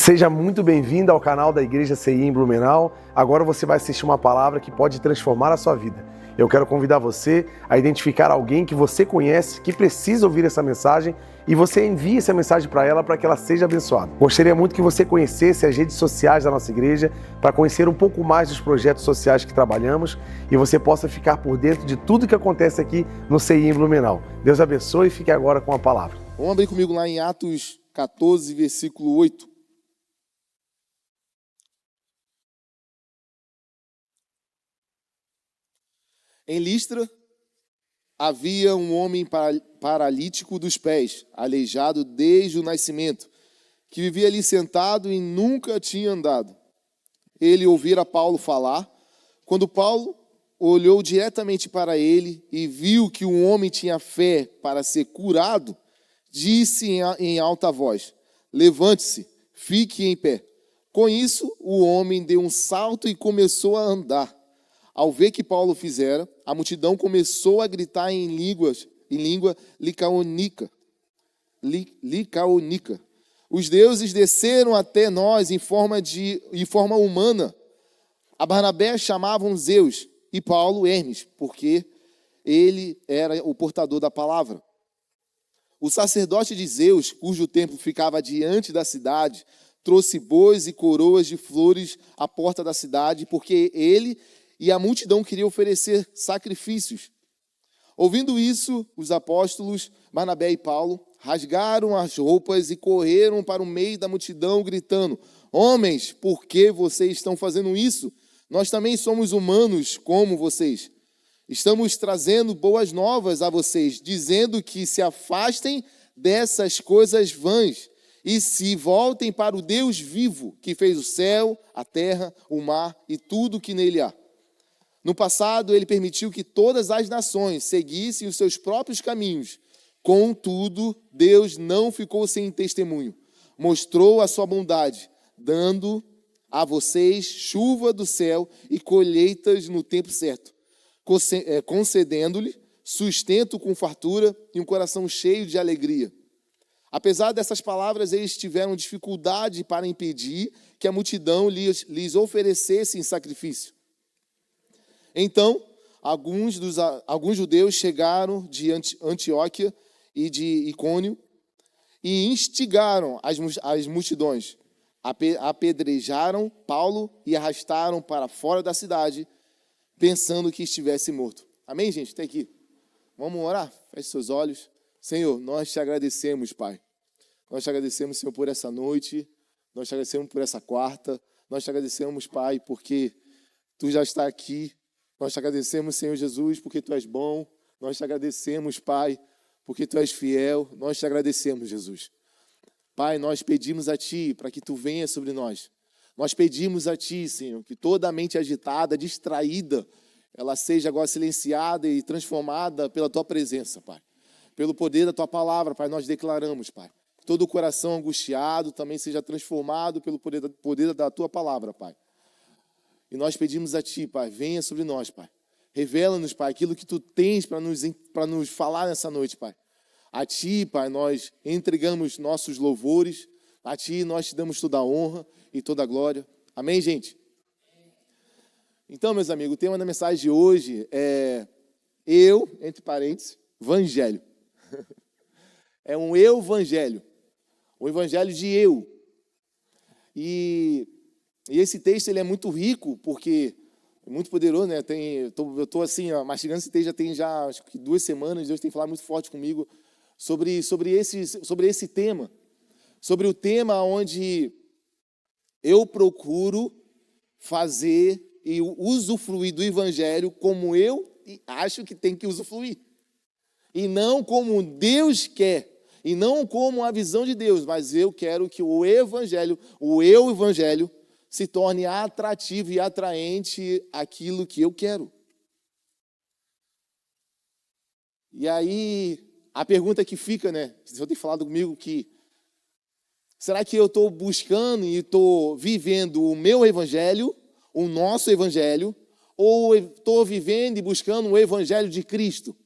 Seja muito bem-vindo ao canal da Igreja CI em Blumenau. Agora você vai assistir uma palavra que pode transformar a sua vida. Eu quero convidar você a identificar alguém que você conhece, que precisa ouvir essa mensagem, e você envie essa mensagem para ela para que ela seja abençoada. Gostaria muito que você conhecesse as redes sociais da nossa igreja para conhecer um pouco mais dos projetos sociais que trabalhamos e você possa ficar por dentro de tudo que acontece aqui no CI em Blumenau. Deus abençoe e fique agora com a palavra. Vamos abrir comigo lá em Atos 14, versículo 8. Em Listra, havia um homem paralítico dos pés, aleijado desde o nascimento, que vivia ali sentado e nunca tinha andado. Ele ouvira Paulo falar. Quando Paulo olhou diretamente para ele e viu que o homem tinha fé para ser curado, disse em alta voz: "Levante-se, fique em pé." Com isso, o homem deu um salto e começou a andar. Ao ver que Paulo fizera, a multidão começou a gritar em língua licaônica. Os deuses desceram até nós em forma humana. A Barnabé chamavam Zeus e Paulo Hermes, porque ele era o portador da palavra. O sacerdote de Zeus, cujo templo ficava diante da cidade, trouxe bois e coroas de flores à porta da cidade, porque ele e a multidão queria oferecer sacrifícios. Ouvindo isso, os apóstolos Barnabé e Paulo rasgaram as roupas e correram para o meio da multidão, gritando: "Homens, por que vocês estão fazendo isso? Nós também somos humanos como vocês. Estamos trazendo boas novas a vocês, dizendo que se afastem dessas coisas vãs e se voltem para o Deus vivo, que fez o céu, a terra, o mar e tudo que nele há. No passado, ele permitiu que todas as nações seguissem os seus próprios caminhos. Contudo, Deus não ficou sem testemunho. Mostrou a sua bondade, dando a vocês chuva do céu e colheitas no tempo certo, concedendo-lhe sustento com fartura e um coração cheio de alegria." Apesar dessas palavras, eles tiveram dificuldade para impedir que a multidão lhes oferecesse em sacrifício. Então, alguns judeus chegaram de Antioquia e de Icônio e instigaram as multidões. Apedrejaram Paulo e arrastaram para fora da cidade, pensando que estivesse morto. Amém, gente? Até aqui. Vamos orar? Feche seus olhos. Senhor, nós te agradecemos, Pai. Nós te agradecemos, Senhor, por essa noite. Nós te agradecemos por essa quarta. Nós te agradecemos, Pai, porque Tu já está aqui. Nós te agradecemos, Senhor Jesus, porque Tu és bom. Nós te agradecemos, Pai, porque Tu és fiel. Nós te agradecemos, Jesus. Pai, nós pedimos a Ti para que Tu venha sobre nós. Nós pedimos a Ti, Senhor, que toda a mente agitada, distraída, ela seja agora silenciada e transformada pela Tua presença, Pai. Pelo poder da Tua palavra, Pai, nós declaramos, Pai. Todo o coração angustiado também seja transformado pelo poder da Tua palavra, Pai. E nós pedimos a Ti, Pai, venha sobre nós, Pai. Revela-nos, Pai, aquilo que Tu tens para nos falar nessa noite, Pai. A Ti, Pai, nós entregamos nossos louvores. A Ti nós te damos toda a honra e toda a glória. Amém, gente? Então, meus amigos, o tema da mensagem de hoje é eu, entre parênteses, evangelho. É um eu-evangelho. O evangelho de eu. E esse texto ele é muito rico, porque é muito poderoso, né? Eu estou assim, mastigando esse texto já tem acho que 2 semanas. Deus tem falado muito forte comigo sobre esse tema. Sobre o tema onde eu procuro fazer e usufruir do evangelho como eu acho que tem que usufruir. E não como Deus quer. E não como a visão de Deus. Mas eu quero que o eu-evangelho, se torne atrativo e atraente aquilo que eu quero. E aí, a pergunta que fica, né? Você tem falado comigo que será que eu estou buscando e estou vivendo o meu evangelho, o nosso evangelho, ou estou vivendo e buscando o evangelho de Cristo?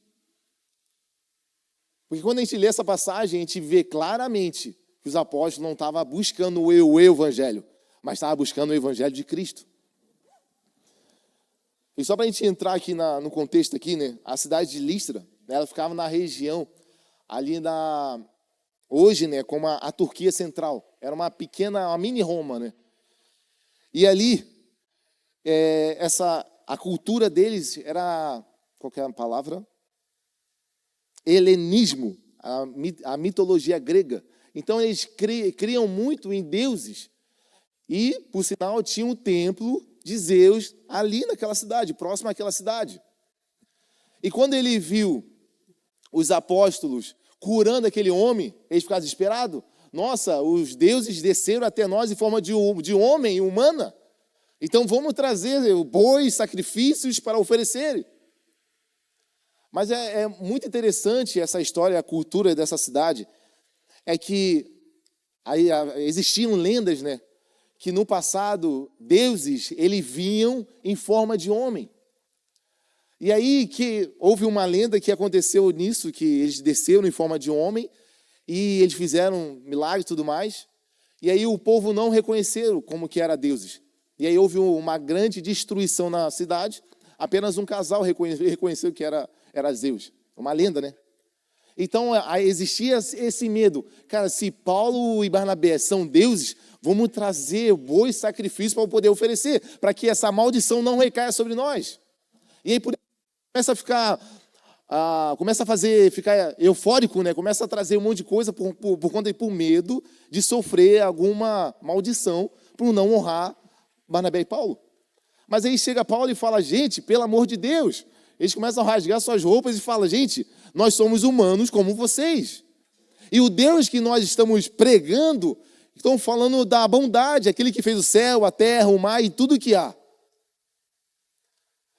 Porque quando a gente lê essa passagem, a gente vê claramente que os apóstolos não estavam buscando o evangelho, mas estavam buscando o evangelho de Cristo. E só para a gente entrar aqui no contexto aqui, né? A cidade de Listra, ela ficava na região ali hoje, né, como a Turquia Central. Era uma mini Roma, né? E ali, a cultura deles era, qual que é a palavra? Helenismo, a mitologia grega. Então eles criam muito em deuses. E, por sinal, tinha um templo de Zeus ali naquela cidade, próximo àquela cidade. E quando ele viu os apóstolos curando aquele homem, eles ficaram desesperados. Nossa, os deuses desceram até nós em forma de homem, humana. Então vamos trazer bois, sacrifícios para oferecer. Mas é muito interessante essa história, a cultura dessa cidade. É que aí existiam lendas, né? Que no passado, deuses, eles vinham em forma de homem. E aí que houve uma lenda que aconteceu nisso, que eles desceram em forma de homem e eles fizeram milagres e tudo mais. E aí o povo não reconheceu como que era deuses. E aí houve uma grande destruição na cidade. Apenas um casal reconheceu que era Zeus. Uma lenda, né? Então existia esse medo. Cara, se Paulo e Barnabé são deuses, vamos trazer bois sacrifícios para poder oferecer, para que essa maldição não recaia sobre nós. E aí por isso começa a ficar eufórico, né? Começa a trazer um monte de coisa por conta e por medo de sofrer alguma maldição por não honrar Barnabé e Paulo. Mas aí chega Paulo e fala, gente, pelo amor de Deus. Eles começam a rasgar suas roupas e falam, gente, nós somos humanos como vocês. E o Deus que nós estamos pregando, estão falando da bondade, aquele que fez o céu, a terra, o mar e tudo que há.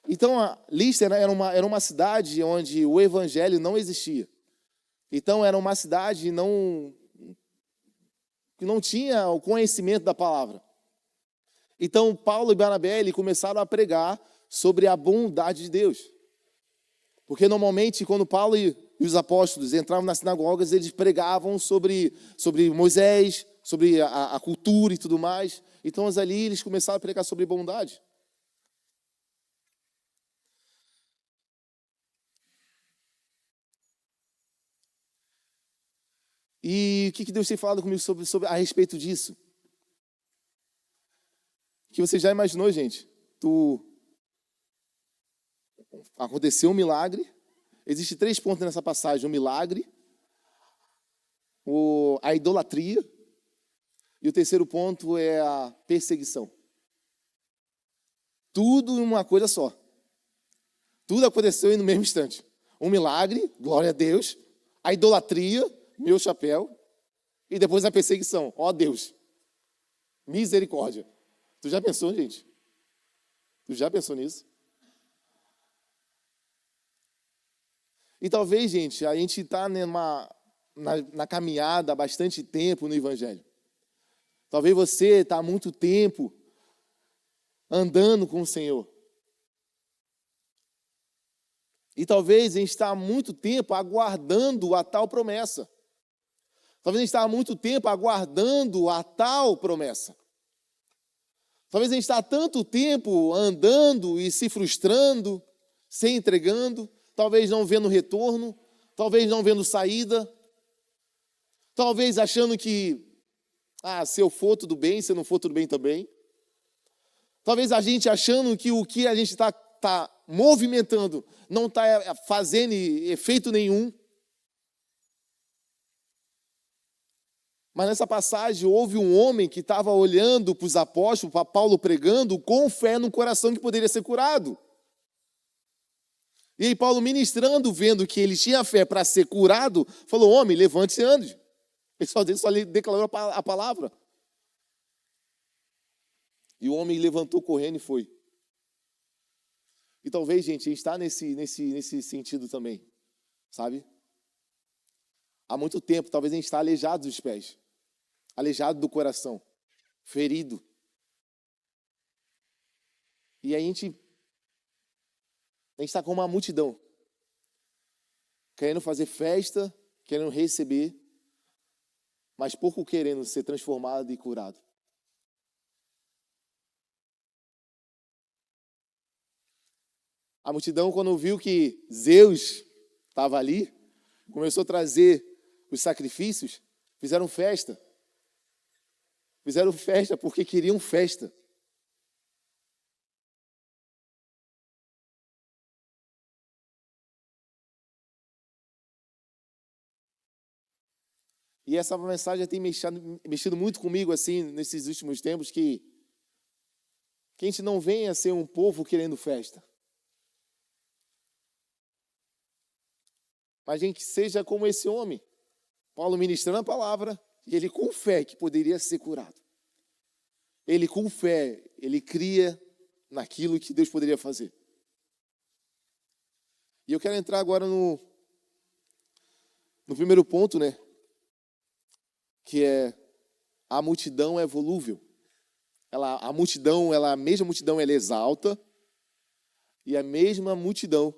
Então, a Listra era uma cidade onde o evangelho não existia. Então, era uma cidade que não tinha o conhecimento da palavra. Então, Paulo e Barnabé começaram a pregar sobre a bondade de Deus. Porque, normalmente, quando Paulo e os apóstolos entravam nas sinagogas, eles pregavam sobre Moisés, sobre a cultura e tudo mais. Então, ali, eles começaram a pregar sobre bondade. E o que Deus tem falado comigo a respeito disso? Que você já imaginou, gente? Aconteceu um milagre. Existem 3 pontos nessa passagem: o milagre, a idolatria, e o terceiro ponto é a perseguição. Tudo em uma coisa só. Tudo aconteceu no mesmo instante. Um milagre, glória a Deus. A idolatria, meu chapéu. E depois a perseguição. Ó Deus, misericórdia. Tu já pensou, gente? Tu já pensou nisso? E talvez, gente, a gente está na caminhada há bastante tempo no Evangelho. Talvez você está há muito tempo andando com o Senhor. E talvez a gente está há muito tempo aguardando a tal promessa. Talvez a gente está há muito tempo aguardando a tal promessa. Talvez a gente está há tanto tempo andando e se frustrando, se entregando, talvez não vendo retorno, talvez não vendo saída, talvez achando que, se eu for tudo bem, se eu não for tudo bem também. Talvez a gente achando que o que a gente está movimentando não está fazendo efeito nenhum. Mas nessa passagem houve um homem que estava olhando para os apóstolos, para Paulo pregando, com fé no coração que poderia ser curado. E aí Paulo ministrando, vendo que ele tinha fé para ser curado, falou, homem, levante-se e ande. Ele só declarou a palavra. E o homem levantou correndo e foi. E talvez, gente, a gente está nesse sentido também, sabe? Há muito tempo, talvez a gente está aleijado dos pés, aleijado do coração, ferido. E a gente está com uma multidão, querendo fazer festa, querendo receber, mas pouco querendo ser transformado e curado. A multidão, quando viu que Zeus estava ali, começou a trazer os sacrifícios, fizeram festa. Fizeram festa porque queriam festa. E essa mensagem tem mexido muito comigo, assim, nesses últimos tempos, que a gente não venha ser um povo querendo festa. Mas a gente seja como esse homem, Paulo ministrando a palavra, e ele com fé que poderia ser curado. Ele com fé, ele cria naquilo que Deus poderia fazer. E eu quero entrar agora no primeiro ponto, né? Que é a multidão é volúvel. A mesma multidão, ela exalta, e a mesma multidão,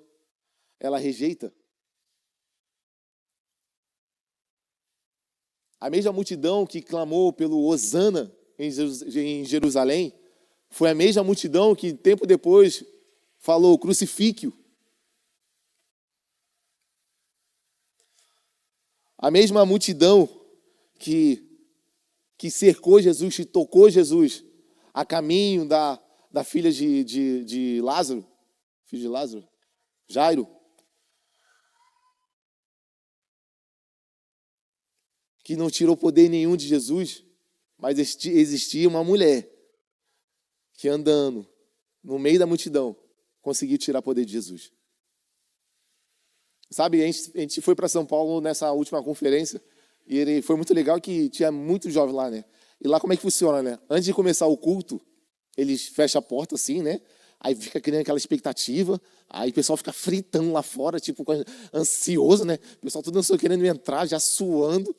ela rejeita. A mesma multidão que clamou pelo Hosana em Jerusalém, foi a mesma multidão que tempo depois falou crucifíquio. A mesma multidão que cercou Jesus, que tocou Jesus a caminho da filha de Lázaro, filho de Lázaro, Jairo, que não tirou poder nenhum de Jesus, mas existia uma mulher que andando no meio da multidão conseguiu tirar poder de Jesus. Sabe, a gente foi para São Paulo nessa última conferência e foi muito legal que tinha muitos jovens lá, né? E lá como é que funciona, né? Antes de começar o culto, eles fecham a porta assim, né? Aí fica criando aquela expectativa, aí o pessoal fica fritando lá fora, tipo, ansioso, né? O pessoal todo querendo entrar, já suando.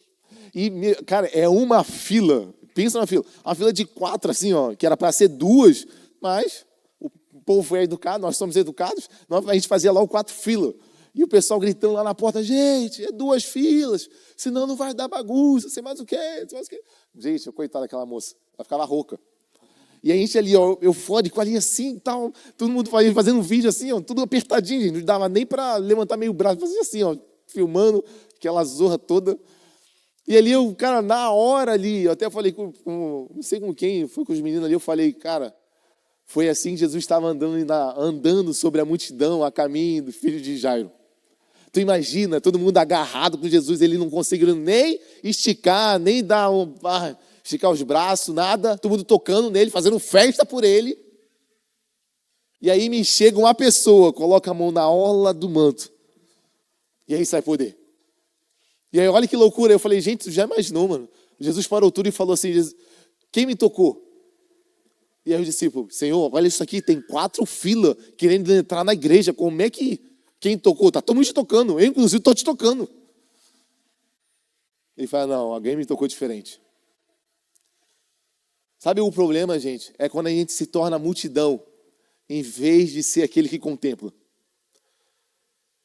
E, cara, é uma fila, pensa na fila, uma fila de 4, assim, ó, que era para ser 2, mas o povo foi educado, nós somos educados, a gente fazia lá o 4 filas. E o pessoal gritando lá na porta, gente, é 2 filas, senão não vai dar bagunça, sei mais o quê, sei mais o quê. Gente, coitada daquela moça, ela ficava rouca. E a gente ali, ó, eufórico, ali assim e tal, todo mundo fazendo um vídeo assim, ó, tudo apertadinho, gente, não dava nem para levantar meio o braço, fazia assim, ó, filmando aquela zorra toda. E ali, cara, na hora ali, eu até falei não sei com quem, foi com os meninos ali, eu falei, cara, foi assim que Jesus estava andando sobre a multidão a caminho do filho de Jairo. Tu imagina, todo mundo agarrado com Jesus, ele não conseguindo nem esticar, nem esticar os braços, nada, todo mundo tocando nele, fazendo festa por ele. E aí me chega uma pessoa, coloca a mão na orla do manto, e aí sai poder. E aí, olha que loucura, eu falei, gente, tu já imaginou, mano? Jesus parou tudo e falou assim, quem me tocou? E aí o discípulo, Senhor, olha isso aqui, tem 4 filas querendo entrar na igreja, como é que quem tocou? Tá todo mundo te tocando, eu inclusive estou te tocando. Ele fala, não, alguém me tocou diferente. Sabe o problema, gente? É quando a gente se torna multidão, em vez de ser aquele que contempla.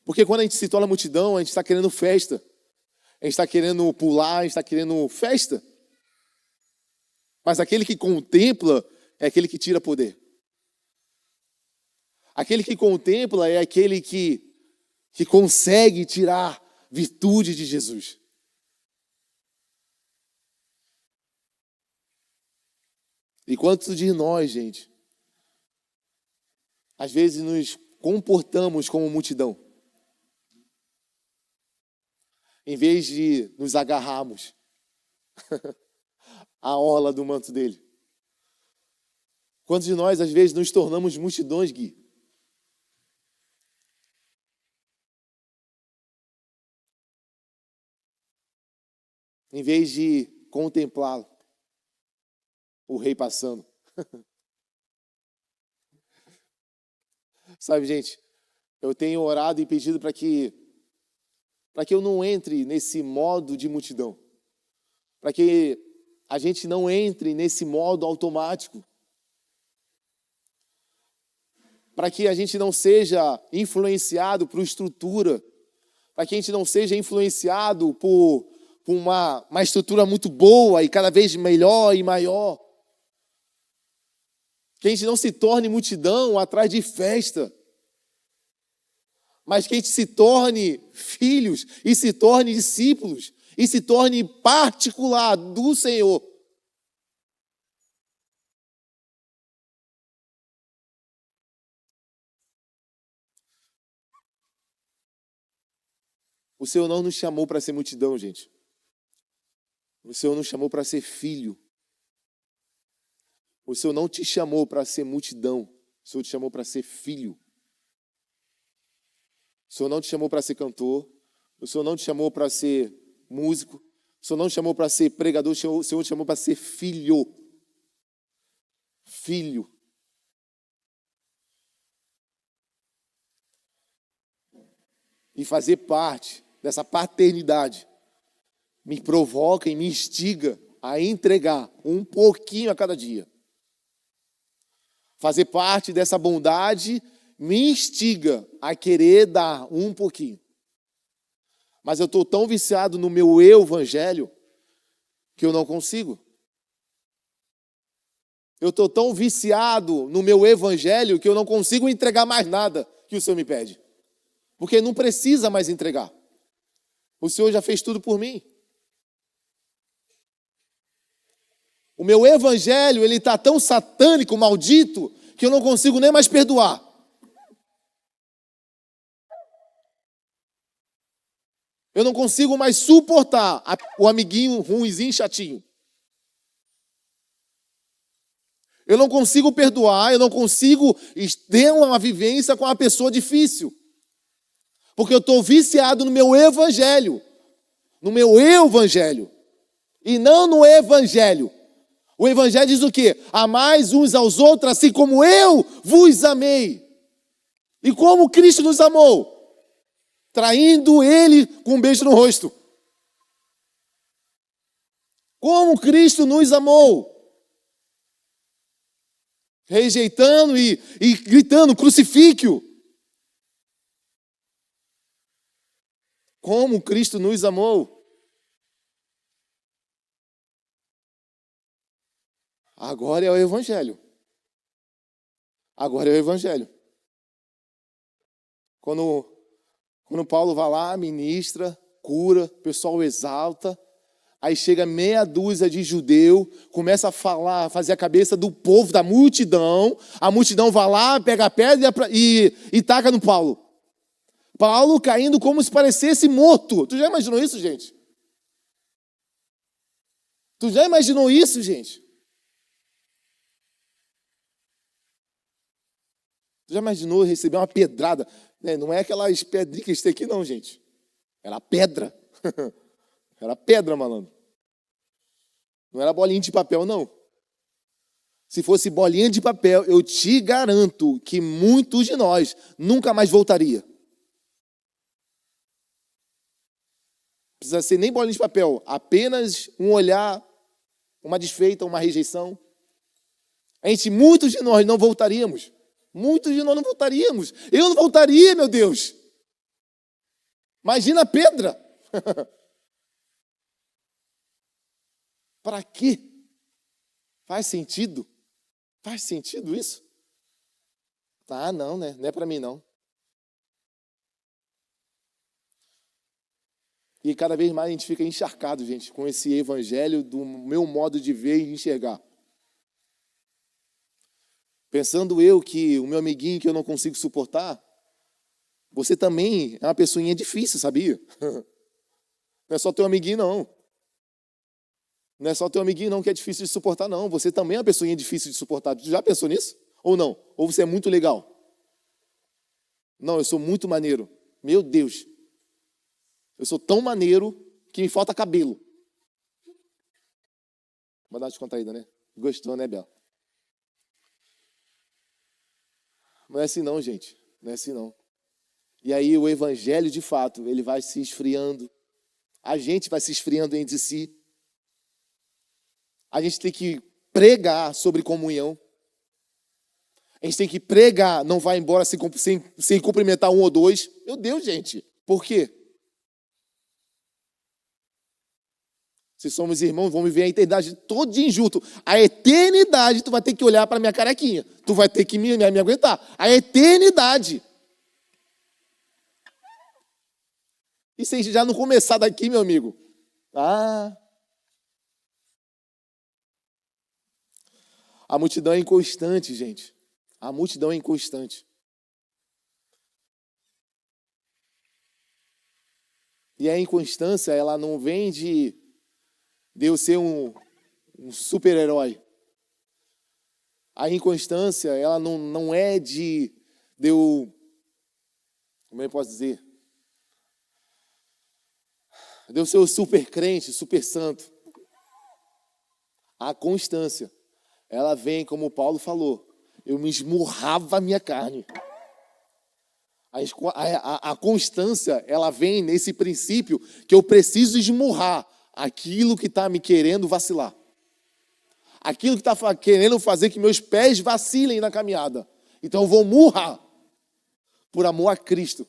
Porque quando a gente se torna multidão, a gente está querendo festa. A gente está querendo pular, a gente está querendo festa. Mas aquele que contempla é aquele que tira poder. Aquele que contempla é aquele que consegue tirar virtude de Jesus. E quantos de nós, gente, às vezes nos comportamos como multidão, em vez de nos agarrarmos à orla do manto dele? Quantos de nós, às vezes, nos tornamos multidões, Gui? Em vez de contemplá-lo, o rei passando. Sabe, gente, eu tenho orado e pedido para que eu não entre nesse modo de multidão, para que a gente não entre nesse modo automático, para que a gente não seja influenciado por estrutura, para que a gente não seja influenciado com uma estrutura muito boa e cada vez melhor e maior. Que a gente não se torne multidão atrás de festa, mas que a gente se torne filhos e se torne discípulos e se torne particular do Senhor. O Senhor não nos chamou para ser multidão, gente. O Senhor nos chamou para ser filho. O Senhor não te chamou para ser multidão. O Senhor te chamou para ser filho. O Senhor não te chamou para ser cantor. O Senhor não te chamou para ser músico. O Senhor não te chamou para ser pregador. O Senhor te chamou para ser filho. Filho. E fazer parte dessa paternidade me provoca e me instiga a entregar um pouquinho a cada dia. Fazer parte dessa bondade me instiga a querer dar um pouquinho. Mas eu estou tão viciado no meu evangelho que eu não consigo. Eu estou tão viciado no meu evangelho que eu não consigo entregar mais nada que o Senhor me pede. Porque não precisa mais entregar. O Senhor já fez tudo por mim. O meu evangelho, ele está tão satânico, maldito, que eu não consigo nem mais perdoar. Eu não consigo mais suportar o amiguinho ruinzinho, chatinho. Eu não consigo perdoar, eu não consigo ter uma vivência com uma pessoa difícil. Porque eu estou viciado no meu evangelho. No meu evangelho. E não no evangelho. O evangelho diz o quê? Amais uns aos outros assim como eu vos amei. E como Cristo nos amou? Traindo Ele com um beijo no rosto. Como Cristo nos amou? Rejeitando e gritando, crucifique-o. Como Cristo nos amou? Agora é o evangelho. Agora é o evangelho. Quando Paulo vai lá, ministra, cura, o pessoal exalta, aí chega meia dúzia de judeu, começa a falar, fazer a cabeça do povo, da multidão, a multidão vai lá, pega a pedra e taca no Paulo. Paulo caindo como se parecesse morto. Tu já imaginou isso, gente? Tu já imaginou isso, gente? Tu já imaginou receber uma pedrada? Não é aquelas pedrinhas que a gente tem aqui, não, gente. Era pedra. Era pedra, malandro. Não era bolinha de papel, não. Se fosse bolinha de papel, eu te garanto que muitos de nós nunca mais voltaria. Não precisa ser nem bolinha de papel, apenas um olhar, uma desfeita, uma rejeição. Muitos de nós não voltaríamos. Muitos de nós não voltaríamos. Eu não voltaria, meu Deus. Imagina a pedra. Para quê? Faz sentido? Faz sentido isso? Ah, não, né? Não é para mim, não. E cada vez mais a gente fica encharcado, gente, com esse evangelho do meu modo de ver e enxergar. Pensando eu que o meu amiguinho que eu não consigo suportar, você também é uma pessoinha difícil, sabia? Não é só teu amiguinho, não. Não é só teu amiguinho, não, que é difícil de suportar, não. Você também é uma pessoinha difícil de suportar. Tu já pensou nisso? Ou não? Ou você é muito legal? Não, eu sou muito maneiro. Meu Deus. Eu sou tão maneiro que me falta cabelo. Vou dar uma descontraída, né? Gostou, né, Bel? Não é assim não, gente. Não é assim não. E aí o evangelho, de fato, ele vai se esfriando. A gente vai se esfriando entre si. A gente tem que pregar sobre comunhão. A gente tem que pregar, não vai embora sem cumprimentar um ou dois. Meu Deus, gente. Por quê? Se somos irmãos, vamos viver a eternidade todinha junto. A eternidade, tu vai ter que olhar para minha carequinha. Tu vai ter que me aguentar. A eternidade. E se já não começar daqui, meu amigo? A multidão é inconstante, gente. A multidão é inconstante. E a inconstância, ela não vem de eu ser um super-herói. A inconstância, ela não é de eu... Como é que eu posso dizer? De eu ser o super crente, super santo. A constância, ela vem, como o Paulo falou, eu me esmurrava a minha carne. A constância, ela vem nesse princípio que eu preciso esmurrar aquilo que está me querendo vacilar. Aquilo que está querendo fazer que meus pés vacilem na caminhada. Então eu vou murrar por amor a Cristo.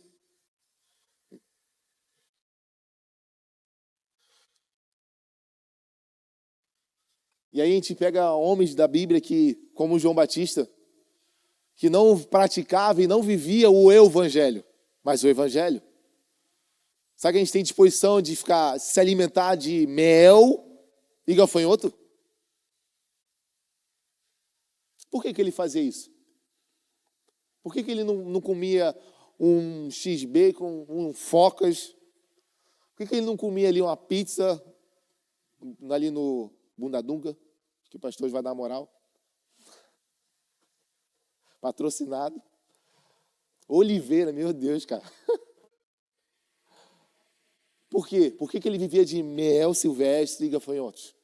E aí a gente pega homens da Bíblia que, como João Batista, que não praticava e não vivia o evangelho, mas o evangelho. Sabe que a gente tem disposição de se alimentar de mel e gafanhoto? Por que ele fazia isso? Por que ele não comia um X-bacon, um focas? Por que ele não comia ali uma pizza ali no Bundadunga, que o pastor vai dar moral? Patrocinado. Oliveira, meu Deus, cara. Por quê? Por que ele vivia de mel silvestre e gafanhotos?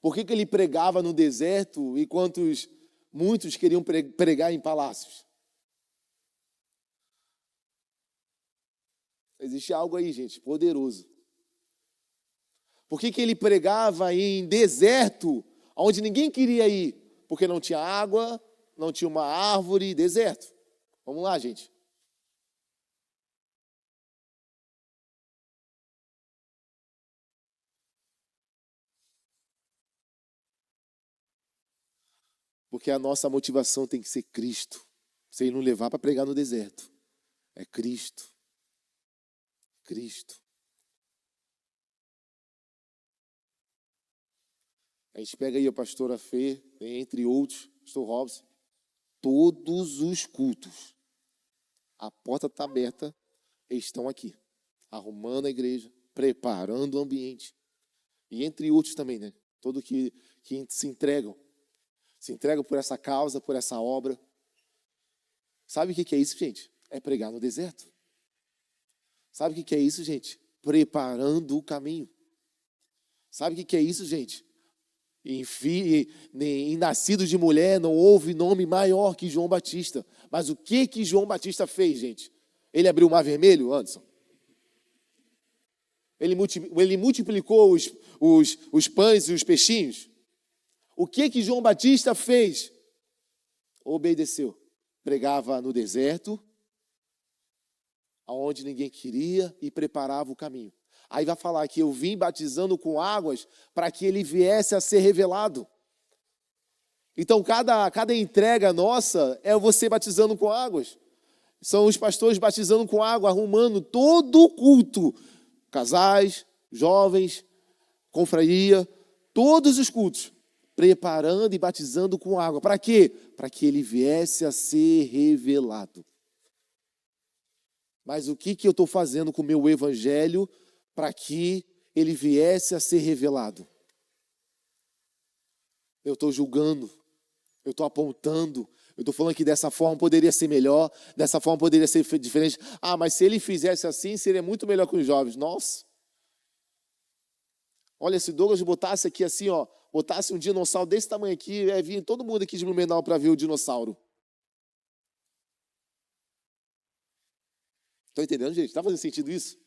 Por que ele pregava no deserto enquanto muitos queriam pregar em palácios? Existe algo aí, gente, poderoso. Por que ele pregava em deserto, onde ninguém queria ir? Porque não tinha água, não tinha uma árvore, deserto. Vamos lá, gente. Porque a nossa motivação tem que ser Cristo. Você não levar para pregar no deserto. É Cristo. Cristo. A gente pega aí a pastora Fê, entre outros, pastor Robson, todos os cultos. A porta está aberta, eles estão aqui, arrumando a igreja, preparando o ambiente. E entre outros também, né? Todos que se entregam por essa causa, por essa obra. Sabe o que é isso, gente? É pregar no deserto. Sabe o que é isso, gente? Preparando o caminho. Sabe o que é isso, gente? Em nascido de mulher não houve nome maior que João Batista. Mas o que João Batista fez, gente? Ele abriu o mar vermelho, Anderson? Ele multiplicou os pães e os peixinhos? O que João Batista fez? Obedeceu. Pregava no deserto, aonde ninguém queria, e preparava o caminho. Aí vai falar que eu vim batizando com águas para que ele viesse a ser revelado. Então, cada entrega nossa é você batizando com águas. São os pastores batizando com água, arrumando todo o culto. Casais, jovens, confraria, todos os cultos. Preparando e batizando com água. Para quê? Para que ele viesse a ser revelado. Mas o que eu estou fazendo com o meu evangelho para que ele viesse a ser revelado? Eu estou julgando, eu estou apontando, eu estou falando que dessa forma poderia ser melhor, dessa forma poderia ser diferente. Mas se ele fizesse assim, seria muito melhor que os jovens. Nossa! Olha, se Douglas botasse aqui assim, ó, botasse um dinossauro desse tamanho aqui, ia vir todo mundo aqui de Blumenau para ver o dinossauro. Estão entendendo, gente? Está fazendo sentido isso?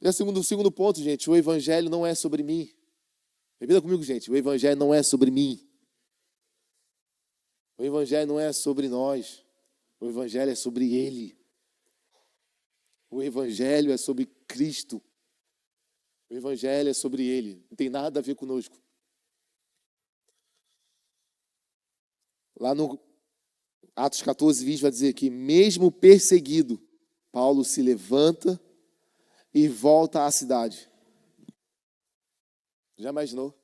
E o segundo ponto, gente, o evangelho não é sobre mim. Repita comigo, gente, o evangelho não é sobre mim. O evangelho não é sobre nós. O evangelho é sobre ele. O Evangelho é sobre Cristo. O Evangelho é sobre Ele. Não tem nada a ver conosco. Lá no Atos 14, 20 vai dizer que mesmo perseguido, Paulo se levanta e volta à cidade. Já imaginou?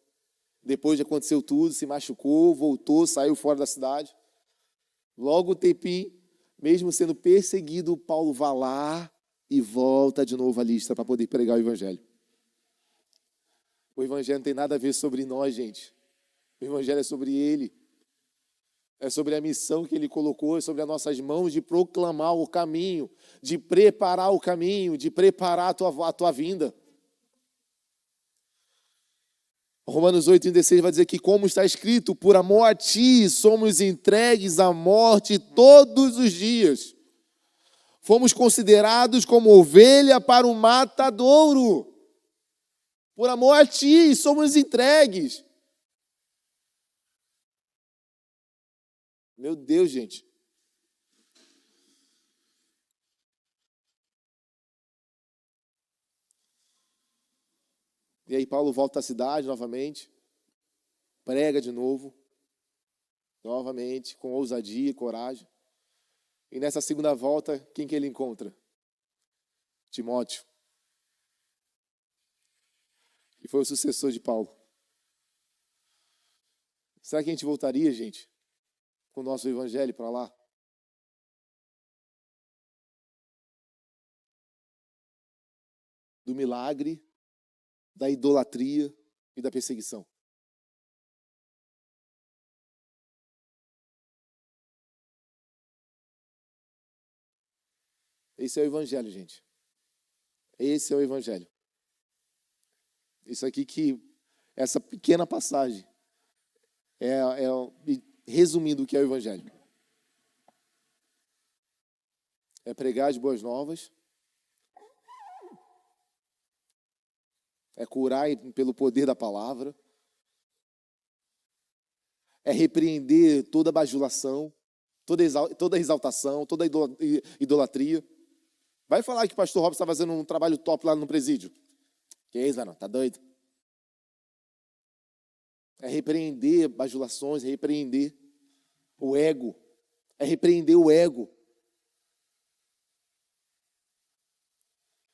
Depois de aconteceu tudo, se machucou, voltou, saiu fora da cidade. Logo o tempinho, mesmo sendo perseguido, Paulo vai lá e volta de novo à lista para poder pregar o Evangelho. O Evangelho não tem nada a ver sobre nós, gente. O Evangelho é sobre Ele. É sobre a missão que Ele colocou, é sobre as nossas mãos de proclamar o caminho, de preparar o caminho, de preparar a tua vinda. Romanos 8,36 vai dizer que, como está escrito, por amor a ti somos entregues à morte todos os dias. Fomos considerados como ovelha para o matadouro. Por amor a ti somos entregues. Meu Deus, gente. E aí Paulo volta à cidade novamente, prega de novo, novamente, com ousadia e coragem. E nessa segunda volta, quem que ele encontra? Timóteo, que foi o sucessor de Paulo. Será que a gente voltaria, gente, com o nosso evangelho para lá? Do milagre, da idolatria e da perseguição. Esse é o evangelho, gente. Esse é o evangelho. Isso aqui essa pequena passagem resumindo o que é o evangelho. É pregar as boas novas, é curar pelo poder da palavra, é repreender toda bajulação, toda exaltação, toda idolatria. Vai falar que o pastor Robson está fazendo um trabalho top lá no presídio. Que é isso, mano? Tá doido? É repreender bajulações, é repreender o ego. É repreender o ego.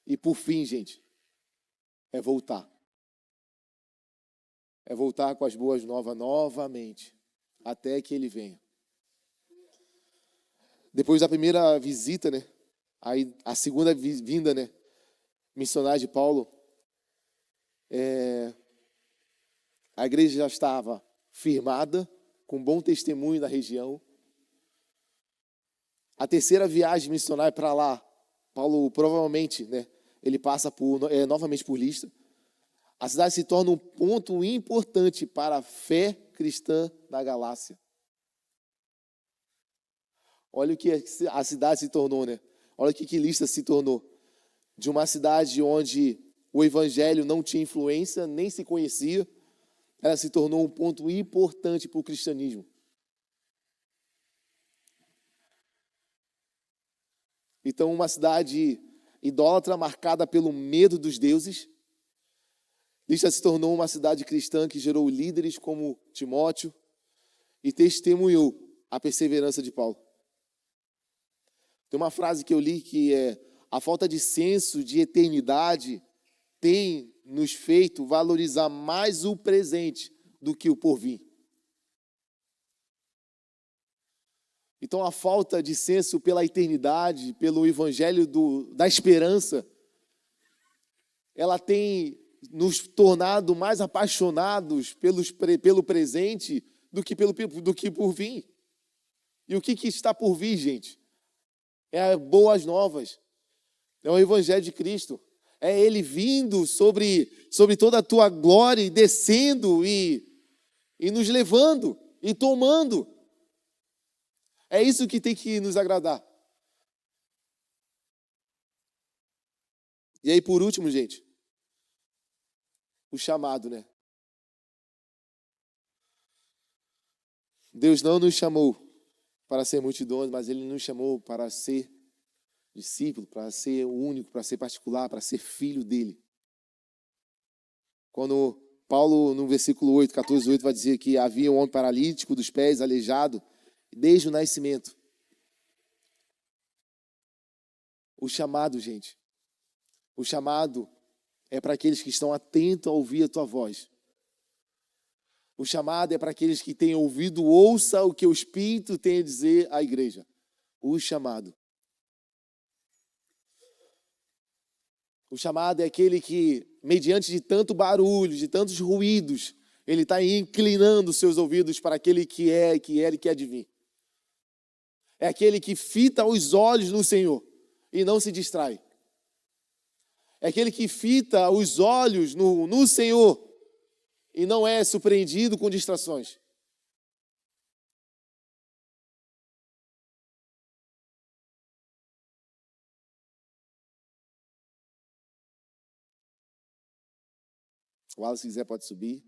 E por fim, gente, é voltar. É voltar com as boas novas novamente, até que ele venha. Depois da primeira visita, né? Aí a segunda vinda, né? Missionária de Paulo, a igreja já estava firmada, com bom testemunho na região. A terceira viagem missionária para lá, Paulo provavelmente, né? Ele passa novamente por Listra. A cidade se torna um ponto importante para a fé cristã da Galácia. Olha o que a cidade se tornou, né? Olha o que Listra se tornou. De uma cidade onde o evangelho não tinha influência, nem se conhecia, ela se tornou um ponto importante para o cristianismo. Então, uma cidade idólatra marcada pelo medo dos deuses, Listra se tornou uma cidade cristã que gerou líderes como Timóteo e testemunhou a perseverança de Paulo. Tem uma frase que eu li que é: a falta de senso de eternidade tem nos feito valorizar mais o presente do que o porvir. Então, a falta de senso pela eternidade, pelo evangelho da esperança, ela tem nos tornado mais apaixonados pelo presente do que por vir. E o que está por vir, gente? É boas novas. É o evangelho de Cristo. É Ele vindo sobre toda a tua glória e descendo e nos levando e tomando. É isso que tem que nos agradar. E aí, por último, gente, o chamado, né? Deus não nos chamou para ser multidões, mas Ele nos chamou para ser discípulo, para ser único, para ser particular, para ser filho dele. Quando Paulo, no versículo 8, 14, 8, vai dizer que havia um homem paralítico dos pés, aleijado, desde o nascimento. O chamado, gente, o chamado é para aqueles que estão atentos a ouvir a tua voz. O chamado é para aqueles que têm ouvido, ouça o que o Espírito tem a dizer à igreja. O chamado. O chamado é aquele que, mediante de tanto barulho, de tantos ruídos, ele está inclinando os seus ouvidos para aquele que é, que era e que há de vir. É aquele que fita os olhos no Senhor e não se distrai. É aquele que fita os olhos no Senhor e não é surpreendido com distrações. O Wallace, se quiser, pode subir.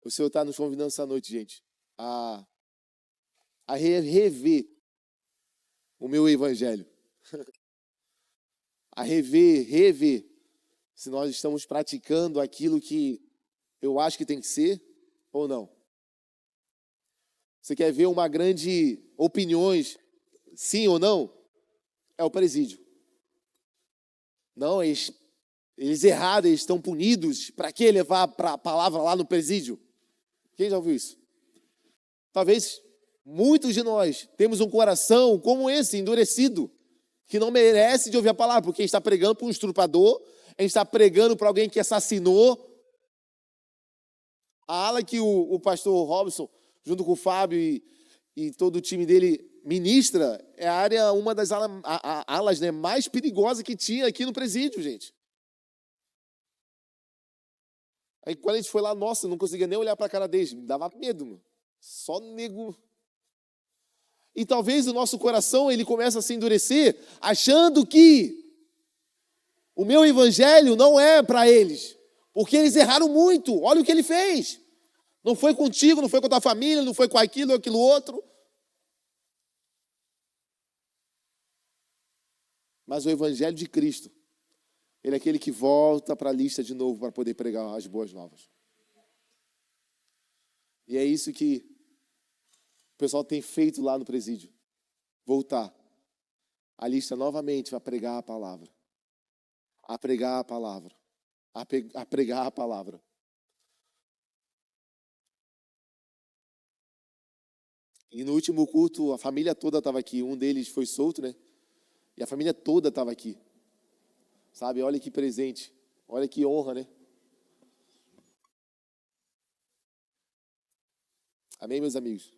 O Senhor está nos convidando essa noite, gente, a rever o meu evangelho. A rever se nós estamos praticando aquilo que eu acho que tem que ser ou não. Você quer ver uma grande opiniões, sim ou não? É o presídio. Não, eles erraram, eles estão punidos. Para que levar a palavra lá no presídio? Quem já ouviu isso? Talvez muitos de nós temos um coração como esse, endurecido, que não merece de ouvir a palavra, porque a gente está pregando para um estrupador, a gente está pregando para alguém que assassinou. A ala que o pastor Robson, junto com o Fábio e todo o time dele, ministra, é a área, uma das alas, né, mais perigosas que tinha aqui no presídio, gente. Aí quando a gente foi lá, nossa, não conseguia nem olhar para a cara deles, me dava medo, mano. Só nego. E talvez o nosso coração ele comece a se endurecer, achando que o meu evangelho não é para eles, porque eles erraram muito. Olha o que ele fez. Não foi contigo, não foi com a tua família, não foi com aquilo ou aquilo outro. Mas o evangelho de Cristo, ele é aquele que volta para a lista de novo para poder pregar as boas novas. E é isso que o pessoal tem feito lá no presídio. Voltar a lista novamente para pregar a palavra. A pregar a palavra. A pregar a palavra. E no último culto, a família toda estava aqui. Um deles foi solto, né? E a família toda estava aqui. Sabe, olha que presente. Olha que honra, né? Amém, meus amigos?